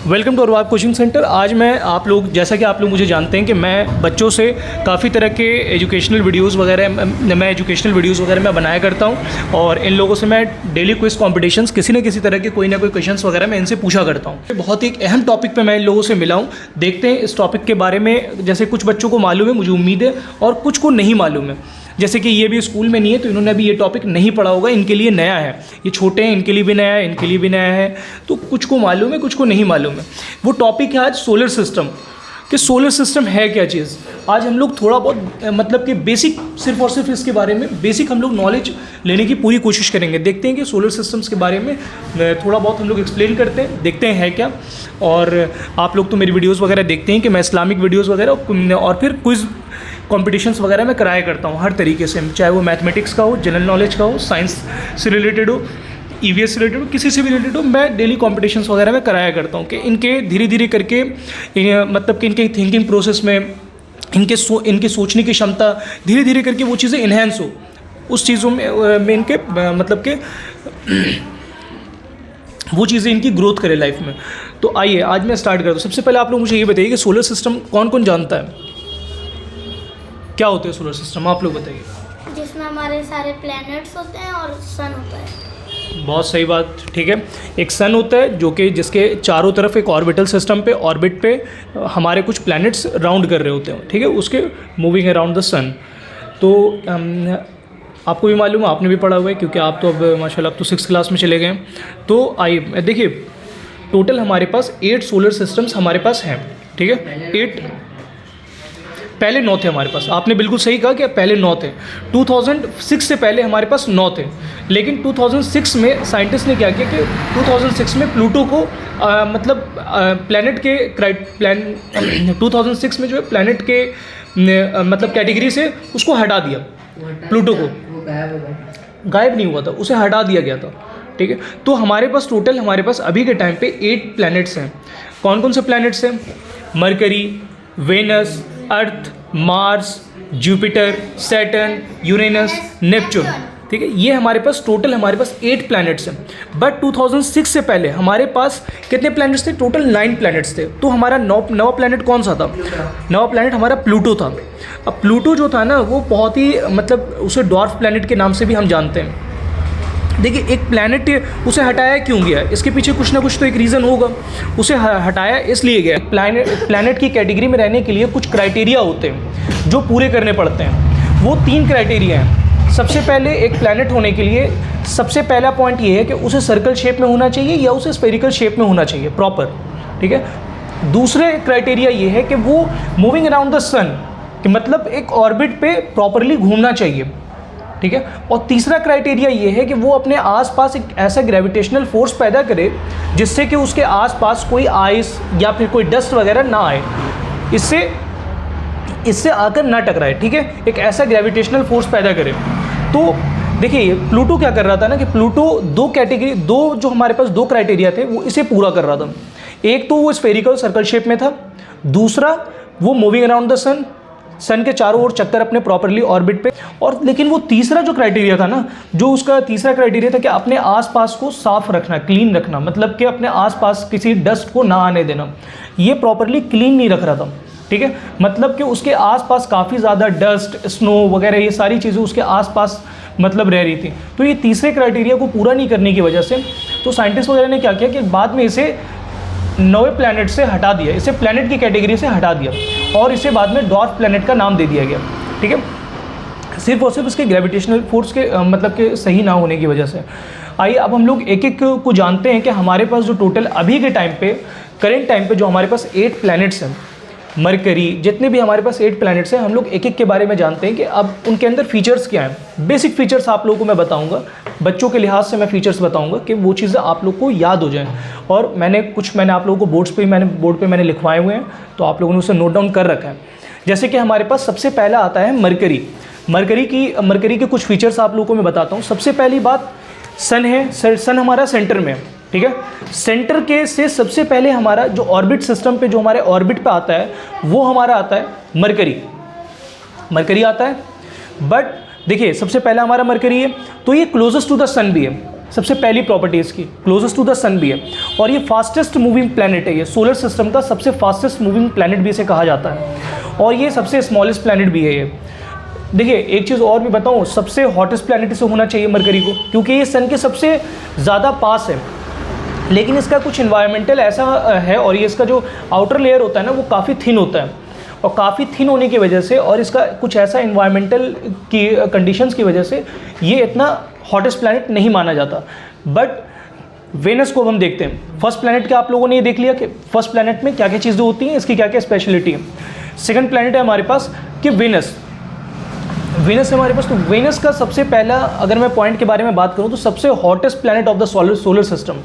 Welcome to अरवाब coaching centre. आज मैं आप लोग, जैसा कि आप लोग मुझे जानते हैं कि मैं बच्चों से काफ़ी तरह के एजुकेशनल वीडियोस वगैरह मैं बनाया करता हूं और इन लोगों से मैं डेली क्विज कॉम्पिटिशन्स किसी न किसी तरह के कोई ना कोई क्वेश्चंस वगैरह मैं इनसे पूछा करता हूं। बहुत ही एक अहम टॉपिक पे मैं इन लोगों से मिला हूं। देखते हैं इस टॉपिक के बारे में, जैसे कुछ बच्चों को मालूम है, मुझे उम्मीद है, और कुछ को नहीं मालूम है। जैसे कि ये भी स्कूल में नहीं है तो इन्होंने अभी ये टॉपिक नहीं पढ़ा होगा, इनके लिए नया है। ये छोटे हैं, इनके लिए भी नया है, इनके लिए भी नया है, तो कुछ को मालूम है, कुछ को नहीं मालूम है। वो टॉपिक है आज सोलर सिस्टम, कि सोलर सिस्टम है क्या चीज़। आज हम लोग थोड़ा बहुत मतलब कि बेसिक, सिर्फ और सिर्फ इसके बारे में बेसिक हम लोग नॉलेज लेने की पूरी कोशिश करेंगे। देखते हैं कि सोलर सिस्टम्स के बारे में थोड़ा बहुत हम लोग एक्सप्लेन करते हैं, देखते हैं है क्या। और आप लोग तो मेरी वीडियोज़ वगैरह देखते हैं कि मैं इस्लामिक वीडियोज़ वगैरह और फिर क्विज़ कॉम्पिटिशन्स वगैरह मैं कराया करता हूँ हर तरीके से, चाहे वो मैथमेटिक्स का हो, जनरल नॉलेज का हो, साइंस से रिलेटेड हो, ईवीएस से रिलेटेड हो, किसी से भी रिलेटेड हो, मैं डेली कॉम्पिटिशन्स वगैरह मैं कराया करता हूँ कि इनके धीरे धीरे करके मतलब कि इनके थिंकिंग प्रोसेस में, इनके सोचने की क्षमता धीरे धीरे करके वो चीज़ें इन्हेंस हो उस चीज़ों में इनके मतलब के वो चीज़ें इनकी ग्रोथ करे लाइफ में। तो आइए आज मैं स्टार्ट करता हूँ। सबसे पहले आप लोग मुझे ये बताइए कि सोलर सिस्टम कौन कौन जानता है, क्या होते हैं सोलर सिस्टम, आप लोग बताइए। जिसमें हमारे सारे प्लैनेट्स होते हैं और सन होता है। बहुत सही बात, ठीक है। एक सन होता है जो कि जिसके चारों तरफ एक ऑर्बिटल सिस्टम पे, ऑर्बिट पे हमारे कुछ प्लैनेट्स राउंड कर रहे होते हैं, ठीक है, उसके मूविंग अराउंड द सन। तो आपको भी मालूम है, आपने भी पढ़ा हुआ है, क्योंकि आप तो अब माशाल्लाह अब तो 6th क्लास में चले गए हैं। तो आइए देखिए, टोटल हमारे पास 8 सोलर सिस्टम्स हमारे पास हैं, ठीक है। 8, पहले 9 थे हमारे पास। आपने बिल्कुल सही कहा कि पहले 9 थे। 2006 से पहले हमारे पास 9 थे, लेकिन 2006 में साइंटिस्ट ने क्या किया कि 2006 में प्लूटो को मतलब प्लैनेट के 2006 में जो है प्लैनेट के मतलब कैटेगरी से उसको हटा दिया। प्लूटो को गायब नहीं हुआ था, उसे हटा दिया गया था, ठीक है। तो हमारे पास टोटल हमारे पास अभी के टाइम पे 8 प्लैनेट्स हैं। कौन कौन से प्लैनेट्स हैं? Mercury, Venus, Earth, Mars, Jupiter, Saturn, Uranus, Neptune, ठीक है। ये हमारे पास टोटल हमारे पास 8 प्लैनेट्स हैं। बट 2006 से पहले हमारे पास कितने प्लैनेट्स थे? टोटल 9 प्लैनेट्स थे। तो हमारा नवा प्लैनेट कौन सा था? नवा प्लैनेट हमारा प्लूटो था। अब प्लूटो जो था ना, वो बहुत ही मतलब उसे डॉर्फ प्लैनेट के नाम से भी हम जानते हैं। देखिए, एक प्लैनेट उसे हटाया क्यों गया, इसके पीछे कुछ ना कुछ तो एक रीज़न होगा। उसे हटाया इसलिए गया, प्लैनेट की कैटेगरी में रहने के लिए कुछ क्राइटेरिया होते हैं जो पूरे करने पड़ते हैं। वो 3 क्राइटेरिया हैं। सबसे पहले एक प्लैनेट होने के लिए सबसे पहला पॉइंट ये है कि उसे सर्कल शेप में होना चाहिए या उसे स्फेरिकल शेप में होना चाहिए प्रॉपर, ठीक है। दूसरे क्राइटेरिया ये है कि वो मूविंग अराउंड द सन, कि मतलब एक ऑर्बिट पे प्रॉपरली घूमना चाहिए, ठीक है। और तीसरा क्राइटेरिया ये है कि वो अपने आसपास एक ऐसा ग्रेविटेशनल फोर्स पैदा करे जिससे कि उसके आसपास कोई आइस या फिर कोई डस्ट वगैरह ना आए, इससे आकर ना टकराए, ठीक है। एक ऐसा ग्रेविटेशनल फोर्स पैदा करे। तो देखिए, प्लूटो क्या कर रहा था ना कि प्लूटो दो जो हमारे पास 2 क्राइटेरिया थे वो इसे पूरा कर रहा था। एक तो वो स्फेरिकल सर्कल शेप में था, दूसरा वो मूविंग अराउंड द सन के चारों ओर चक्कर अपने प्रॉपरली ऑर्बिट पे। और लेकिन वो तीसरा जो क्राइटेरिया था ना, जो उसका तीसरा क्राइटेरिया था कि अपने आसपास को साफ रखना, क्लीन रखना, मतलब कि अपने आसपास किसी डस्ट को ना आने देना। ये प्रॉपरली क्लीन नहीं रख रहा था, ठीक है। मतलब कि उसके आसपास काफ़ी ज़्यादा डस्ट, स्नो वगैरह ये सारी चीज़ें उसके आसपास मतलब रह रही थी। तो ये तीसरे क्राइटेरिया को पूरा नहीं करने की वजह से तो साइंटिस्ट वगैरह ने क्या किया कि बाद में इसे 9 प्लैनेट से हटा दिया, इसे प्लैनेट की कैटेगरी से हटा दिया और इसे बाद में डॉर्फ प्लैनेट का नाम दे दिया गया, ठीक है। सिर्फ और सिर्फ इसके ग्रेविटेशनल फोर्स के मतलब के सही ना होने की वजह से। आइए अब हम लोग एक एक को जानते हैं कि हमारे पास जो टोटल अभी के टाइम पे, करेंट टाइम पे जो हमारे पास 8 प्लैनेट्स हैं, मरकरी, जितने भी हमारे पास 8 प्लैनेट्स हैं, हम लोग एक एक के बारे में जानते हैं कि अब उनके अंदर फीचर्स क्या हैं। बेसिक फीचर्स आप लोगों को मैं बताऊंगा, बच्चों के लिहाज से मैं फीचर्स बताऊंगा कि वो चीज़ें आप लोग को याद हो जाएं। और मैंने आप लोगों को बोर्ड पे मैंने लिखवाए हुए हैं, तो आप लोगों ने उसे नोट डाउन कर रखा है। जैसे कि हमारे पास सबसे पहला आता है मरकरी। मरकरी के कुछ फीचर्स आप लोगों को मैं बताता हूँ। सबसे पहली बात, सन है, सन हमारा सेंटर में, ठीक है। सेंटर के से सबसे पहले हमारा जो ऑर्बिट सिस्टम पे, जो हमारे ऑर्बिट पे आता है, वो हमारा आता है मरकरी आता है। बट देखिए, सबसे पहला हमारा मरकरी है, तो ये क्लोजेस्ट टू द सन भी है, सबसे पहली प्रॉपर्टी इसकी, क्लोजेस्ट टू द सन भी है, और ये फास्टेस्ट मूविंग प्लैनेट है। ये सोलर सिस्टम का सबसे फास्टेस्ट मूविंग प्लैनेट भी इसे कहा जाता है, और ये सबसे स्मॉलेस्ट प्लैनेट भी है ये। देखिए एक चीज़ और भी बताऊँ, सबसे हॉटेस्ट प्लैनेट इसे होना चाहिए मरकरी को, क्योंकि ये सन के सबसे ज़्यादा पास है, लेकिन इसका कुछ इन्वायरमेंटल ऐसा है, और ये इसका जो आउटर लेयर होता है ना वो काफ़ी थिन होता है, और काफ़ी थिन होने की वजह से और इसका कुछ ऐसा इन्वायरमेंटल की कंडीशंस की वजह से ये इतना हॉटेस्ट प्लैनेट नहीं माना जाता। बट वेनस को हम देखते हैं, फर्स्ट प्लैनेट का आप लोगों ने ये देख लिया कि फर्स्ट प्लैनेट में क्या क्या चीज़ें होती हैं, इसकी क्या क्या स्पेशलिटी है। सेकंड प्लैनेट है हमारे पास कि वेनस है हमारे पास। तो वेनस का सबसे पहला अगर मैं पॉइंट के बारे में बात करूँ तो सबसे hottest planet of the solar system,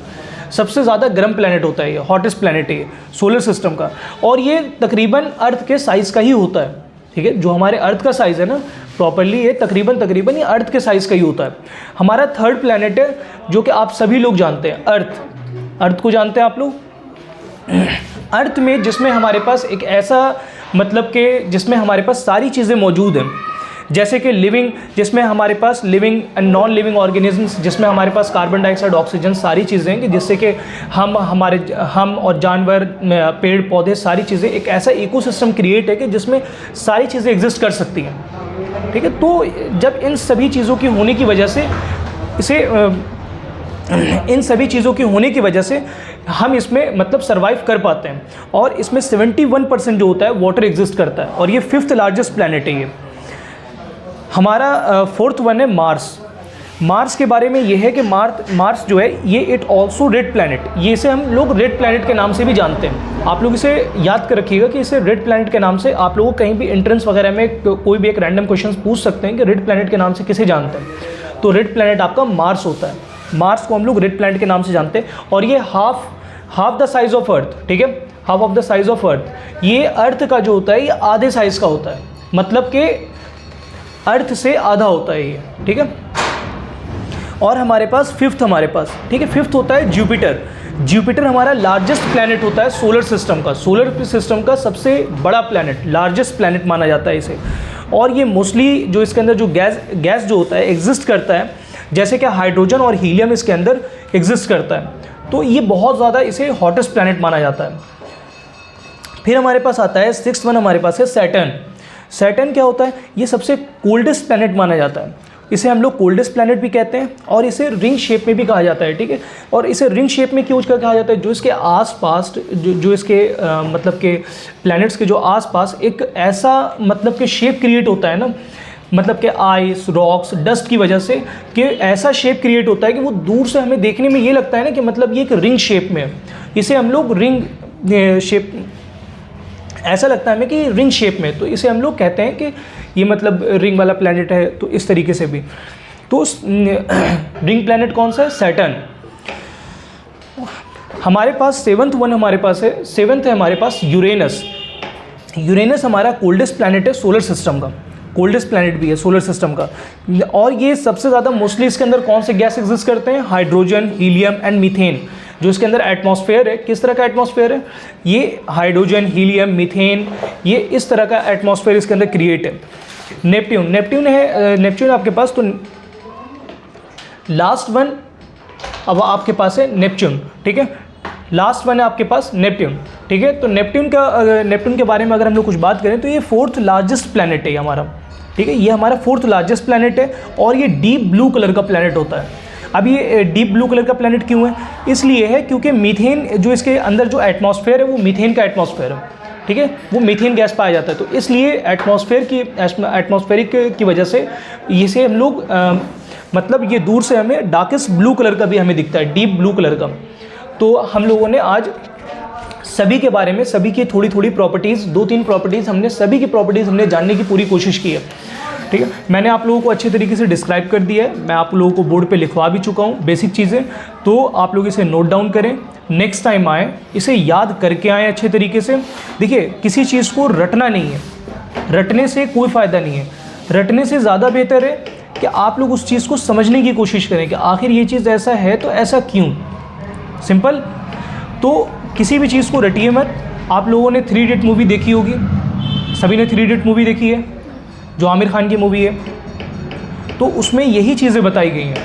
सबसे ज़्यादा गर्म प्लैनेट होता है ये, हॉटेस्ट प्लैनेट है ये सोलर सिस्टम का, और ये तकरीबन अर्थ के साइज़ का ही होता है। ठीक है, जो हमारे अर्थ का साइज़ है ना प्रॉपरली ये तकरीबन ये अर्थ के साइज़ का ही होता है। हमारा थर्ड प्लैनेट है जो कि आप सभी लोग जानते हैं, अर्थ को जानते हैं आप लोग। अर्थ में जिसमें हमारे पास एक ऐसा मतलब कि जिसमें हमारे पास सारी चीज़ें मौजूद हैं, जैसे कि लिविंग, जिसमें हमारे पास living and non living organisms, जिसमें हमारे पास कार्बन डाइऑक्साइड, ऑक्सीजन, सारी चीज़ें हैं कि जिससे कि हम और जानवर, पेड़ पौधे, सारी चीज़ें, एक ऐसा इकोसिस्टम क्रिएट है कि जिसमें सारी चीज़ें एग्जिस्ट कर सकती हैं। ठीक है, तो जब इन सभी चीज़ों की होने की वजह से हम इसमें मतलब सर्वाइव कर पाते हैं, और इसमें 71% जो होता है वाटर एग्जिस्ट करता है, और ये 5th लार्जेस्ट प्लैनेट है ये। हमारा फोर्थ वन है मार्स के बारे में ये है कि मार्स जो है ये इट ऑल्सो रेड प्लैनेट, ये इसे हम लोग रेड प्लैनेट के नाम से भी जानते हैं। आप लोग इसे याद कर रखिएगा कि इसे रेड प्लैनेट के नाम से आप लोगों को कहीं भी एंट्रेंस वगैरह में कोई भी एक रैंडम क्वेश्चन पूछ सकते हैं कि रेड प्लैनेट के नाम से किसे जानते हैं, तो रेड प्लैनेट आपका मार्स होता है। मार्स को हम लोग रेड प्लैनेट के नाम से जानते हैं, और ये half the size of earth, ठीक है, half of the size of earth. ये अर्थ का जो होता है ये आधे साइज़ का होता है, मतलब कि अर्थ से आधा होता है ये। ठीक है, और हमारे पास फिफ्थ ठीक है, फिफ्थ होता है जुपिटर हमारा लार्जेस्ट प्लैनेट होता है सोलर सिस्टम का सबसे बड़ा प्लैनेट, लार्जेस्ट प्लैनेट माना जाता है इसे। और ये मोस्टली जो इसके अंदर जो गैस जो होता है एग्जिस्ट करता है, जैसे कि हाइड्रोजन और हीलियम इसके अंदर एग्जिस्ट करता है, तो ये बहुत ज़्यादा इसे हॉटेस्ट प्लैनेट माना जाता है। फिर हमारे पास आता है 6th वन, हमारे पास है सैटर्न क्या होता है, ये सबसे कोल्डेस्ट प्लैनेट माना जाता है, इसे हम लोग कोल्डेस्ट प्लैनेट भी कहते हैं, और इसे रिंग शेप में भी कहा जाता है। ठीक है, और इसे रिंग शेप में क्यों कहा जाता है, जो इसके आसपास जो इसके मतलब के प्लैनेट्स के जो आसपास एक ऐसा मतलब के शेप क्रिएट होता है ना, मतलब कि आइस, रॉक्स, डस्ट की वजह से कि ऐसा शेप क्रिएट होता है कि वो दूर से हमें देखने में ये लगता है ना कि मतलब ये एक रिंग शेप में है, इसे हम लोग रिंग शेप, ऐसा लगता है हमें कि रिंग शेप में, तो इसे हम लोग कहते हैं कि ये मतलब रिंग वाला प्लैनेट है। तो इस तरीके से भी, तो रिंग प्लैनेट कौन सा है, सैटर्न। हमारे पास 7th वन हमारे पास है, 7th है हमारे पास यूरेनस हमारा कोल्डेस्ट प्लैनेट है सोलर सिस्टम का, कोल्डेस्ट प्लैनेट भी है सोलर सिस्टम का, और ये सबसे ज़्यादा मोस्टली इसके अंदर कौन से गैस एग्जिस्ट करते हैं, हाइड्रोजन, हीलियम एंड मीथेन। जो इसके अंदर एटमॉस्फेयर है, किस तरह का एटमॉस्फेयर है, ये हाइड्रोजन, हीलियम, मीथेन, ये इस तरह का एटमॉस्फेयर इसके अंदर क्रिएट है। नेपट्यून आपके पास, तो लास्ट वन अब आपके पास है नेपच्यून। ठीक है, लास्ट वन है आपके पास नेपट्यून। ठीक है, तो नेपट्यून के बारे में अगर हम लोग कुछ बात करें तो ये 4th लार्जेस्ट प्लैनेट है ये हमारा। ठीक है, ये हमारा 4th लार्जेस्ट प्लैनेट है, और ये डीप ब्लू कलर का प्लैनेट होता है। अब ये डीप ब्लू कलर का प्लैनेट क्यों है, इसलिए है क्योंकि मीथेन जो इसके अंदर जो एटमॉस्फेयर है वो मीथेन का एटमॉस्फेयर है। ठीक है, वो मीथेन गैस पाया जाता है, तो इसलिए एटमॉस्फेरिक की वजह से इसे हम लोग मतलब ये दूर से हमें डार्केस्ट ब्लू कलर का भी हमें दिखता है, डीप ब्लू कलर का। तो हम लोगों ने आज सभी के बारे में, सभी की थोड़ी प्रॉपर्टीज़, 2-3 प्रॉपर्टीज़ हमने, सभी की प्रॉपर्टीज़ हमने जानने की पूरी कोशिश की है। ठीक है, मैंने आप लोगों को अच्छे तरीके से डिस्क्राइब कर दिया है, मैं आप लोगों को बोर्ड पे लिखवा भी चुका हूँ बेसिक चीज़ें, तो आप लोग इसे नोट डाउन करें, नेक्स्ट टाइम आए इसे याद करके आएँ अच्छे तरीके से। देखिए, किसी चीज़ को रटना नहीं है, रटने से कोई फ़ायदा नहीं है, रटने से ज़्यादा बेहतर है कि आप लोग उस चीज़ को समझने की कोशिश करें कि आखिर ये चीज़ ऐसा है तो ऐसा क्यों, सिंपल। तो किसी भी चीज़ को रटिए मत। आप लोगों ने 3 इडियट मूवी देखी होगी, सभी ने 3 इडियट मूवी देखी है जो आमिर खान की मूवी है, तो उसमें यही चीज़ें बताई गई हैं।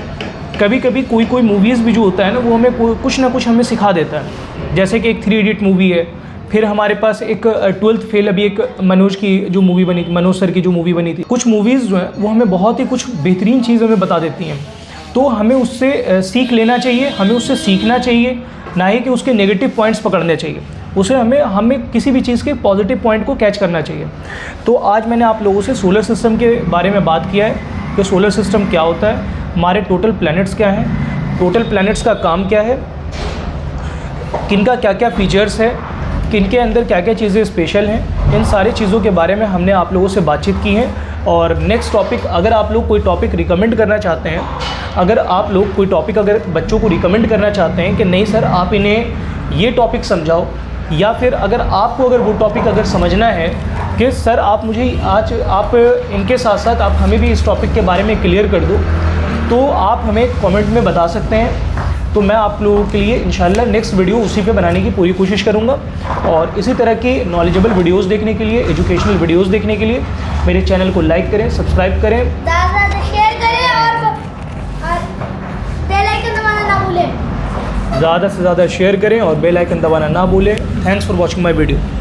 कभी कभी कोई कोई मूवीज़ भी जो होता है ना वो हमें कुछ ना कुछ हमें सिखा देता है। जैसे कि एक 3 इडियट मूवी है, फिर हमारे पास एक 12th फेल अभी एक मनोज की जो मूवी बनी थी, मनोज सर की जो मूवी बनी थी। कुछ मूवीज़ जो हैं वो हमें बहुत ही कुछ बेहतरीन चीज़ हमें बता देती हैं, तो हमें उससे सीख लेना चाहिए, हमें उससे सीखना चाहिए, ना ही कि उसके नेगेटिव पॉइंट्स पकड़ने चाहिए। उसे हमें किसी भी चीज़ के पॉजिटिव पॉइंट को कैच करना चाहिए। तो आज मैंने आप लोगों से सोलर सिस्टम के बारे में बात किया है कि सोलर सिस्टम क्या होता है, हमारे टोटल प्लैनेट्स क्या हैं, टोटल प्लैनेट्स का काम क्या है, किनका क्या क्या फीचर्स है, किनके अंदर क्या क्या चीज़ें स्पेशल हैं, इन सारी चीज़ों के बारे में हमने आप लोगों से बातचीत की है। और नेक्स्ट टॉपिक, अगर आप लोग कोई टॉपिक रिकमेंड करना चाहते हैं, अगर आप लोग कोई टॉपिक अगर बच्चों को रिकमेंड करना चाहते हैं कि नहीं सर आप इन्हें ये टॉपिक समझाओ, या फिर अगर आपको अगर वो टॉपिक अगर समझना है कि सर आप मुझे आज आप इनके साथ साथ आप हमें भी इस टॉपिक के बारे में क्लियर कर दो, तो आप हमें कमेंट में बता सकते हैं। तो मैं आप लोगों के लिए इंशाल्लाह नेक्स्ट वीडियो उसी पे बनाने की पूरी कोशिश करूँगा। और इसी तरह की नॉलेजेबल वीडियोस देखने के लिए, एजुकेशनल वीडियोस देखने के लिए मेरे चैनल को लाइक करें, सब्सक्राइब करें, ज़्यादा से शेयर करें और बेल आइकन दबाना ना भूलें। ज़्यादा से ज़्यादा शेयर करें और बेल आइकन दबाना ना भूलें। Thanks for watching my video.